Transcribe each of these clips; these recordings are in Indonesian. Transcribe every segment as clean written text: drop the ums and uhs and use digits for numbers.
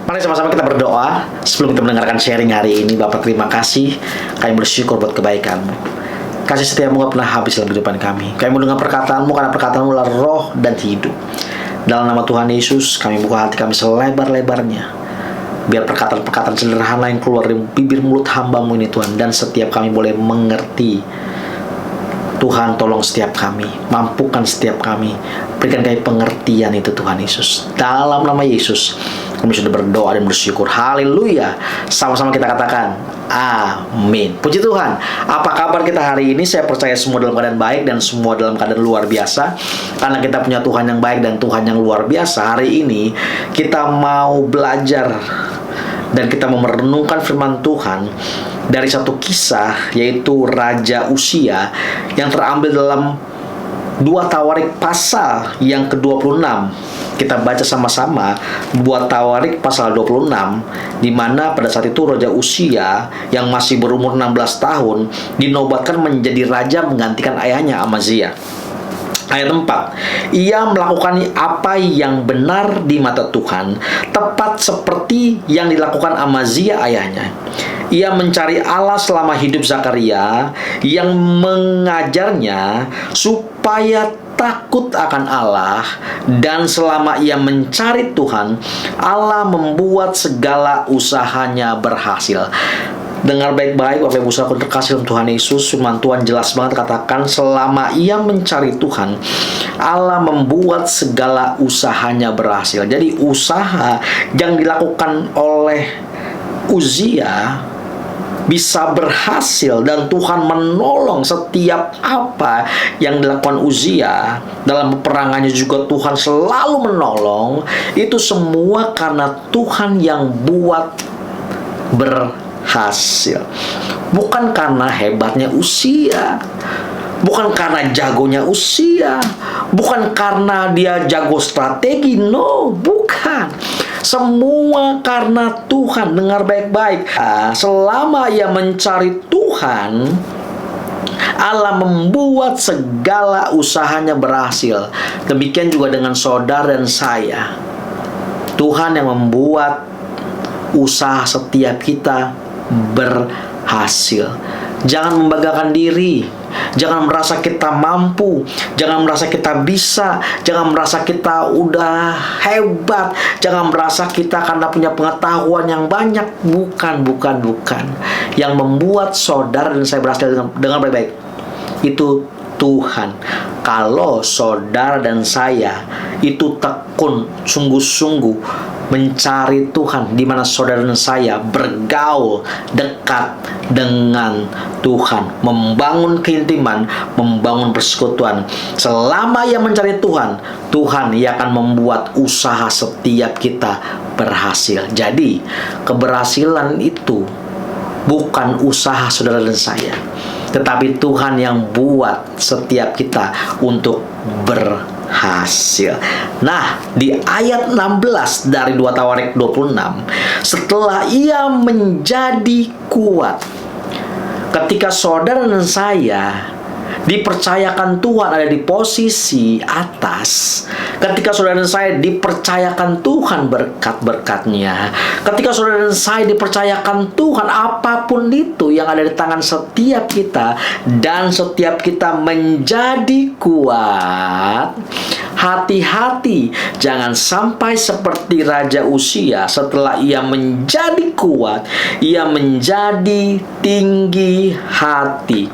Mari sama-sama kita berdoa sebelum kita mendengarkan sharing hari ini. Bapak, terima kasih. Kami bersyukur buat kebaikan-Mu. Kasih setiamu gak pernah habis dalam kehidupan kami. Kami mau dengar perkataan-Mu karena perkataan-Mu adalah roh dan hidup. Dalam nama Tuhan Yesus, kami buka hati kami selebar-lebarnya. Biar perkataan-perkataan sederhana yang keluar dari bibir mulut hamba-Mu ini Tuhan, dan setiap kami boleh mengerti. Tuhan, tolong setiap kami, mampukan setiap kami, berikan kami pengertian itu Tuhan Yesus. Dalam nama Yesus kami sudah berdoa dan bersyukur. Haleluya. Sama-sama kita katakan amin. Puji Tuhan. Apa kabar kita hari ini? Saya percaya semua dalam keadaan baik dan semua dalam keadaan luar biasa, karena kita punya Tuhan yang baik dan Tuhan yang luar biasa. Hari ini kita mau belajar dan kita mau merenungkan firman Tuhan dari satu kisah, yaitu Raja Uzia, yang terambil dalam 2 Tawarik pasal yang ke-26. Kita baca sama-sama 2 Tawarik pasal 26, di mana pada saat itu Raja Uzia yang masih berumur 16 tahun dinobatkan menjadi raja menggantikan ayahnya Amazia. Ayat 4, ia melakukan apa yang benar di mata Tuhan, tepat seperti yang dilakukan Amazia ayahnya. Ia mencari Allah selama hidup Zakaria, yang mengajarnya supaya takut akan Allah, dan selama ia mencari Tuhan, Allah membuat segala usahanya berhasil. Dengar baik-baik Bapak Ibu Saudara terkasih dalam Tuhan Yesus. Firman Tuhan jelas banget katakan, selama ia mencari Tuhan, Allah membuat segala usahanya berhasil. Jadi usaha yang dilakukan oleh Uzia bisa berhasil, dan Tuhan menolong setiap apa yang dilakukan Uzia. Dalam peperangannya juga Tuhan selalu menolong. Itu semua karena Tuhan yang buat berhasil. Bukan karena hebatnya Uzia, bukan karena jagonya Uzia, bukan karena dia jago strategi. No, bukan. Semua karena Tuhan. Dengar baik-baik. Selama ia mencari Tuhan, Allah membuat segala usahanya berhasil. Demikian juga dengan saudara dan saya. Tuhan yang membuat usaha setiap kita berhasil. Jangan membanggakan diri, jangan merasa kita mampu, jangan merasa kita bisa, jangan merasa kita udah hebat, jangan merasa kita karena punya pengetahuan yang banyak. Bukan. Yang membuat saudara dan saya berhasil, dengan baik-baik, itu Tuhan. Kalau saudara dan saya itu tekun, sungguh-sungguh mencari Tuhan, di mana saudara dan saya bergaul dekat dengan Tuhan, membangun keintiman, membangun persekutuan. Selama ia mencari Tuhan, Tuhan ia akan membuat usaha setiap kita berhasil. Jadi keberhasilan itu bukan usaha saudara dan saya, tetapi Tuhan yang buat setiap kita untuk berhasil. Nah, di ayat 16 dari 2 Tawarik 26, setelah ia menjadi kuat. Ketika saudara dan saya dipercayakan Tuhan ada di posisi atas, ketika saudara dan saya dipercayakan Tuhan berkat-berkatnya, ketika saudara dan saya dipercayakan Tuhan apapun itu yang ada di tangan setiap kita, dan setiap kita menjadi kuat, hati-hati jangan sampai seperti Raja Uzia. Setelah ia menjadi kuat, ia menjadi tinggi hati,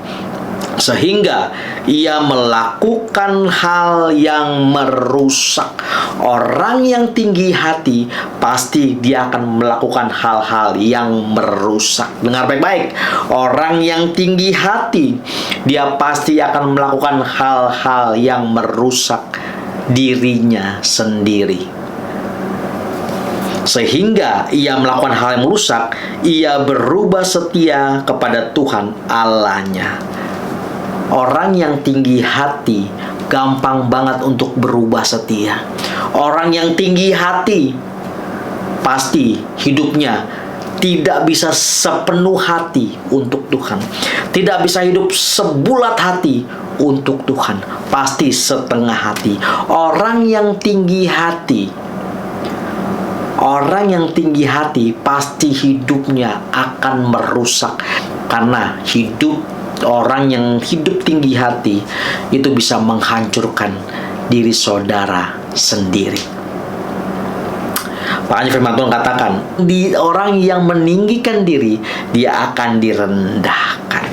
sehingga ia melakukan hal yang merusak. Orang yang tinggi hati pasti dia akan melakukan hal-hal yang merusak. Dengar baik-baik. Orang yang tinggi hati, dia pasti akan melakukan hal-hal yang merusak dirinya sendiri. Sehingga ia melakukan hal yang merusak, ia berubah setia kepada Tuhan Allahnya. Orang yang tinggi hati gampang banget untuk berubah setia. Orang yang tinggi hati pasti hidupnya tidak bisa sepenuh hati untuk Tuhan, tidak bisa hidup sebulat hati untuk Tuhan, pasti setengah hati. Orang yang tinggi hati, Orang yang tinggi hati pasti hidupnya akan merusak. Karena orang yang hidup tinggi hati itu bisa menghancurkan diri saudara sendiri. Makanya firman Tuhan katakan, di orang yang meninggikan diri, dia akan direndahkan.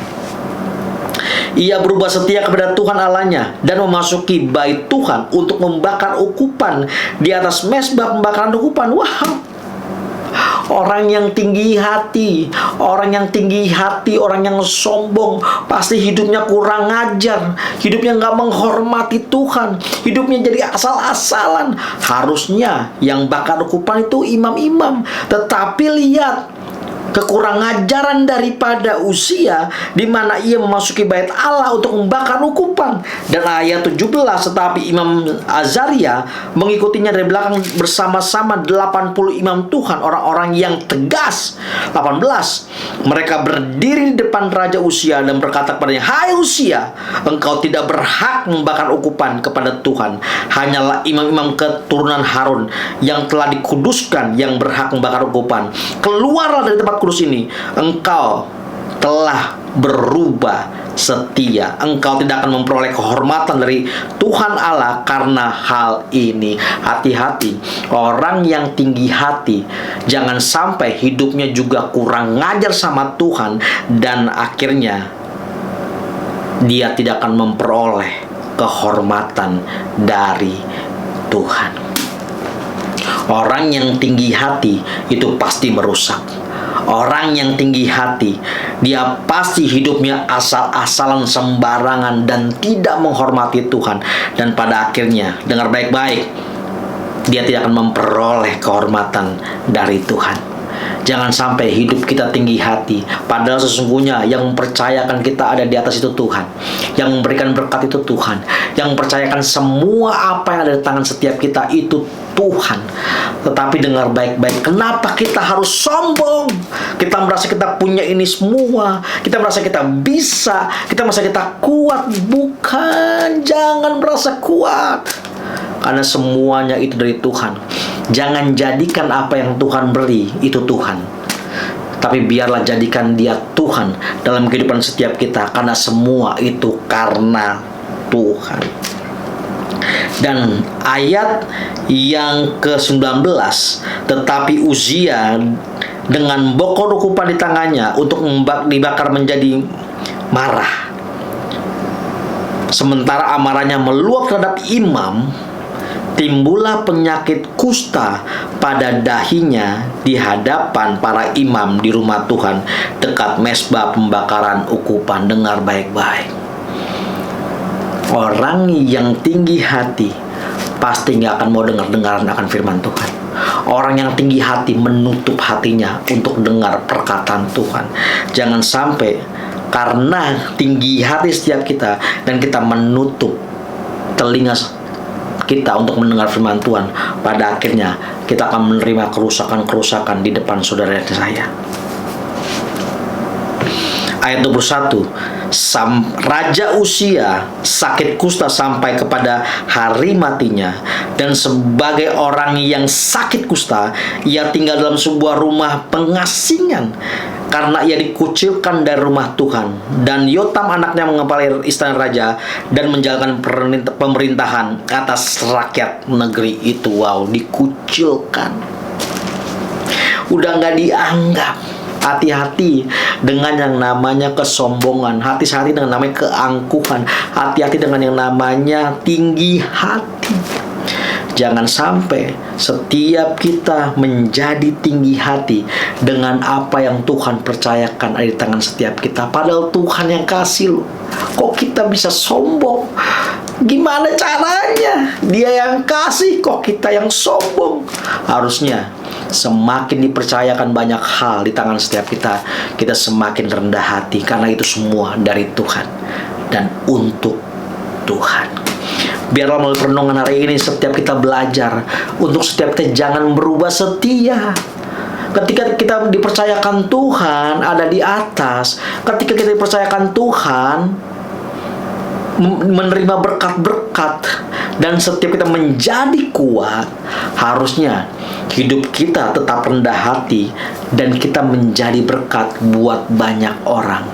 Ia berubah setia kepada Tuhan Allahnya dan memasuki bait Tuhan untuk membakar ukupan di atas mezbah pembakaran ukupan. Wow. Orang yang tinggi hati, orang yang sombong, pasti hidupnya kurang ajar, hidupnya nggak menghormati Tuhan, hidupnya jadi asal-asalan. Harusnya yang bakar ukupan itu imam-imam, tetapi lihat kekurangan ajaran daripada Uzia, di mana ia memasuki bait Allah untuk membakar ukupan. Dan ayat 17, tetapi Imam Azaria mengikutinya dari belakang bersama-sama 80 imam Tuhan, orang-orang yang tegas. 18, mereka berdiri di depan Raja Uzia dan berkata kepadanya, "Hai Uzia, engkau tidak berhak membakar ukupan kepada Tuhan. Hanyalah imam-imam keturunan Harun yang telah dikuduskan yang berhak membakar ukupan. Keluarlah dari tempat kudus ini, engkau telah berubah setia. Engkau tidak akan memperoleh kehormatan dari Tuhan Allah karena hal ini." Hati-hati, orang yang tinggi hati jangan sampai hidupnya juga kurang ngajar sama Tuhan, dan akhirnya dia tidak akan memperoleh kehormatan dari Tuhan. Orang yang tinggi hati itu pasti merusak. Orang yang tinggi hati, dia pasti hidupnya asal-asalan, sembarangan, dan tidak menghormati Tuhan. Dan pada akhirnya, dengar baik-baik, dia tidak akan memperoleh kehormatan dari Tuhan. Jangan sampai hidup kita tinggi hati, padahal sesungguhnya yang mempercayakan kita ada di atas itu Tuhan, yang memberikan berkat itu Tuhan, yang mempercayakan semua apa yang ada di tangan setiap kita itu Tuhan. Tetapi dengar baik-baik, kenapa kita harus sombong? Kita merasa kita punya ini semua, kita merasa kita bisa, kita merasa kita kuat. Bukan, jangan merasa kuat, karena semuanya itu dari Tuhan. Jangan jadikan apa yang Tuhan beri itu Tuhan, tapi biarlah jadikan dia Tuhan dalam kehidupan setiap kita, karena semua itu karena Tuhan. Dan ayat yang ke-19, tetapi Uzia dengan bokor ukupan di tangannya untuk dibakar menjadi marah. Sementara amarahnya meluap terhadap imam, timbullah penyakit kusta pada dahinya di hadapan para imam di rumah Tuhan dekat mezbah pembakaran ukupan. Dengar baik-baik, orang yang tinggi hati pasti nggak akan mau dengar-dengaran akan firman Tuhan. Orang yang tinggi hati menutup hatinya untuk dengar perkataan Tuhan. Jangan sampai karena tinggi hati setiap kita dan kita menutup telinga kita untuk mendengar firman Tuhan, pada akhirnya kita akan menerima kerusakan-kerusakan di depan saudara saya. Ayat 21, Raja Uzia sakit kusta sampai kepada hari matinya, dan sebagai orang yang sakit kusta, ia tinggal dalam sebuah rumah pengasingan karena ia dikucilkan dari rumah Tuhan. Dan Yotam anaknya mengepalai istana raja dan menjalankan pemerintahan atas rakyat negeri itu. Wow, dikucilkan, udah nggak dianggap. Hati-hati dengan yang namanya kesombongan, hati-hati dengan namanya keangkuhan, hati-hati dengan yang namanya tinggi hati. Jangan sampai setiap kita menjadi tinggi hati dengan apa yang Tuhan percayakan ada di tangan setiap kita. Padahal Tuhan yang kasih loh. Kok kita bisa sombong? Gimana caranya? Dia yang kasih, kok kita yang sombong? Harusnya semakin dipercayakan banyak hal di tangan setiap kita, kita semakin rendah hati, karena itu semua dari Tuhan dan untuk Tuhan. Biarlah melalui renungan hari ini setiap kita belajar untuk setiap kita jangan berubah setia. Ketika kita dipercayakan Tuhan ada di atas, ketika kita dipercayakan Tuhan menerima berkat-berkat Dan setiap kita menjadi kuat, harusnya hidup kita tetap rendah hati dan kita menjadi berkat buat banyak orang.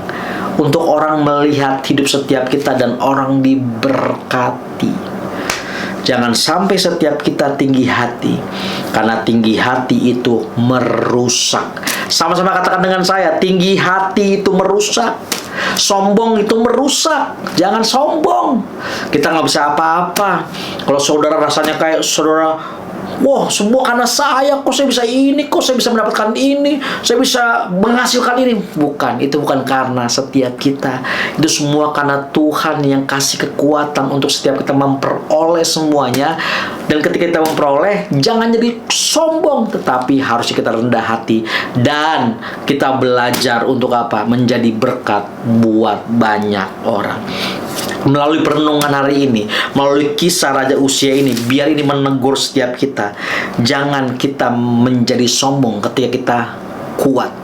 Untuk orang melihat hidup setiap kita dan orang diberkati. Jangan sampai setiap kita tinggi hati, karena tinggi hati itu merusak. Sama-sama katakan dengan saya, tinggi hati itu merusak. Sombong itu merusak. Jangan sombong. Kita nggak bisa apa-apa. Kalau saudara rasanya kayak saudara, wah, semua karena saya, kok saya bisa ini, kok saya bisa mendapatkan ini, saya bisa menghasilkan ini. Bukan, itu bukan karena setiap kita. Itu semua karena Tuhan yang kasih kekuatan untuk setiap kita memperoleh semuanya. Dan ketika kita memperoleh, jangan jadi sombong, tetapi harusnya kita rendah hati. Dan kita belajar untuk apa? Menjadi berkat buat banyak orang. Melalui perenungan hari ini, melalui kisah Raja Uzia ini, biar ini menegur setiap kita. Jangan kita menjadi sombong ketika kita kuat.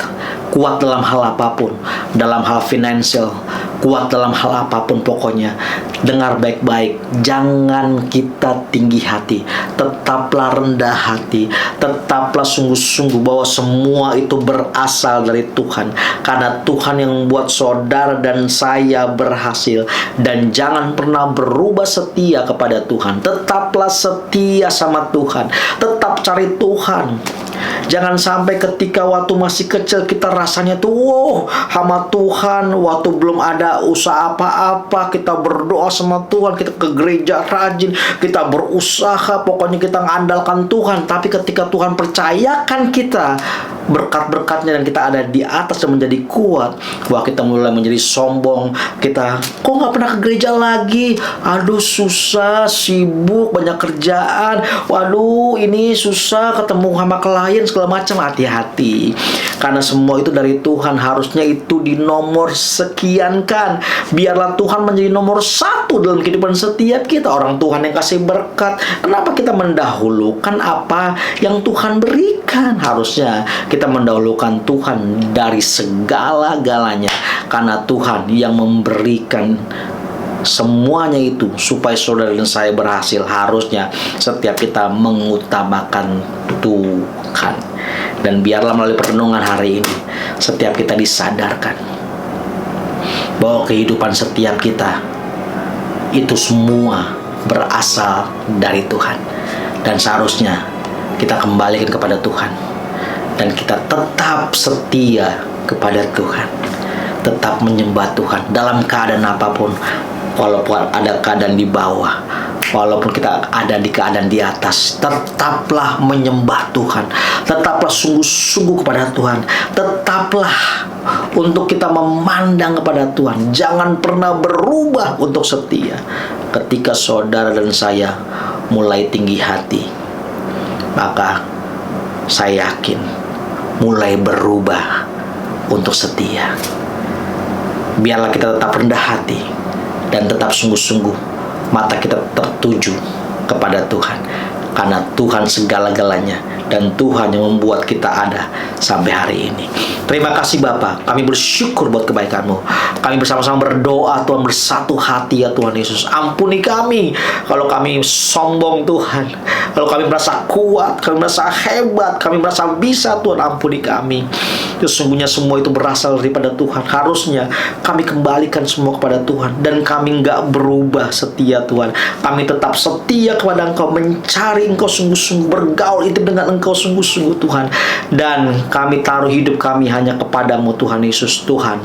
Kuat dalam hal apapun, dalam hal finansial, kuat dalam hal apapun pokoknya. Dengar baik-baik, jangan kita tinggi hati, tetaplah rendah hati, tetaplah sungguh-sungguh bahwa semua itu berasal dari Tuhan. Karena Tuhan yang membuat saudara dan saya berhasil. Dan jangan pernah berubah setia kepada Tuhan. Tetaplah setia sama Tuhan, tetap cari Tuhan. Jangan sampai ketika waktu masih kecil kita rasanya tuh, wow, sama Tuhan. Waktu belum ada usaha apa-apa, kita berdoa sama Tuhan, kita ke gereja rajin, kita berusaha, pokoknya kita mengandalkan Tuhan. Tapi ketika Tuhan percayakan kita berkat-berkatnya dan kita ada di atas dan menjadi kuat, wah, kita mulai menjadi sombong. Kita, kok nggak pernah ke gereja lagi? Aduh, susah, sibuk, banyak kerjaan. Waduh, ini susah ketemu sama klien segala macam. Hati-hati, karena semua itu dari Tuhan. Harusnya itu dinomor sekiankan. Biarlah Tuhan menjadi nomor 1 dalam kehidupan setiap kita. Orang Tuhan yang kasih berkat, kenapa kita mendahulukan apa yang Tuhan berikan? Harusnya kita mendahulukan Tuhan dari segala-galanya, karena Tuhan yang memberikan semuanya itu supaya saudara dan saya berhasil. Harusnya setiap kita mengutamakan Tuhan. Dan biarlah melalui perenungan hari ini setiap kita disadarkan bahwa kehidupan setiap kita itu semua berasal dari Tuhan. Dan seharusnya kita kembalikan kepada Tuhan, dan kita tetap setia kepada Tuhan, tetap menyembah Tuhan dalam keadaan apapun. Walaupun ada keadaan di bawah, walaupun kita ada di keadaan di atas, tetaplah menyembah Tuhan, tetaplah sungguh-sungguh kepada Tuhan, tetaplah untuk kita memandang kepada Tuhan. Jangan pernah berubah untuk setia. Ketika saudara dan saya mulai tinggi hati, maka saya yakin mulai berubah untuk setia. Biarlah kita tetap rendah hati dan tetap sungguh-sungguh mata kita tertuju kepada Tuhan, karena Tuhan segala-galanya dan Tuhan yang membuat kita ada sampai hari ini. Terima kasih Bapa, kami bersyukur buat kebaikan-Mu. Kami bersama-sama berdoa, Tuhan, bersatu hati ya Tuhan Yesus. Ampuni kami kalau kami sombong Tuhan, kalau kami merasa kuat, kami merasa hebat, kami merasa bisa. Tuhan, ampuni kami. Sesungguhnya semua itu berasal daripada Tuhan. Harusnya kami kembalikan semua kepada Tuhan, dan kami nggak berubah setia Tuhan. Kami tetap setia kepada Engkau, mencari Engkau sungguh-sungguh, bergaul itu dengan Engkau sungguh-sungguh Tuhan. Dan kami taruh hidup kami hanya kepadamu Tuhan Yesus. Tuhan,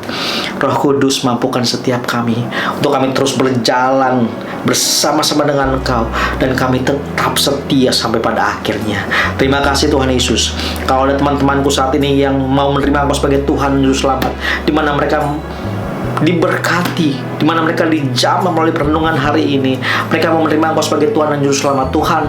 Roh Kudus, mampukan setiap kami untuk kami terus berjalan bersama-sama dengan Engkau, dan kami tetap setia sampai pada akhirnya. Terima kasih Tuhan Yesus. Kalau ada teman-temanku saat ini yang mau menerima Engkau sebagai Tuhan dan Juru Selamat, di mana mereka diberkati, di mana mereka dijamah melalui perenungan hari ini, mereka mau menerima Engkau sebagai Tuhan dan Juru Selamat. Tuhan,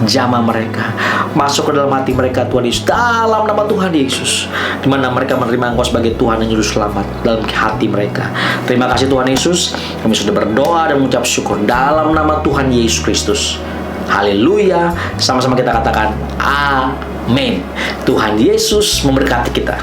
jamah mereka, masuk ke dalam hati mereka Tuhan Yesus, dalam nama Tuhan Yesus, di mana mereka menerima Engkau sebagai Tuhan dan Juru Selamat dalam hati mereka. Terima kasih Tuhan Yesus. Kami sudah berdoa dan mengucap syukur dalam nama Tuhan Yesus Kristus. Haleluya. Sama-sama kita katakan amin. Tuhan Yesus memberkati kita.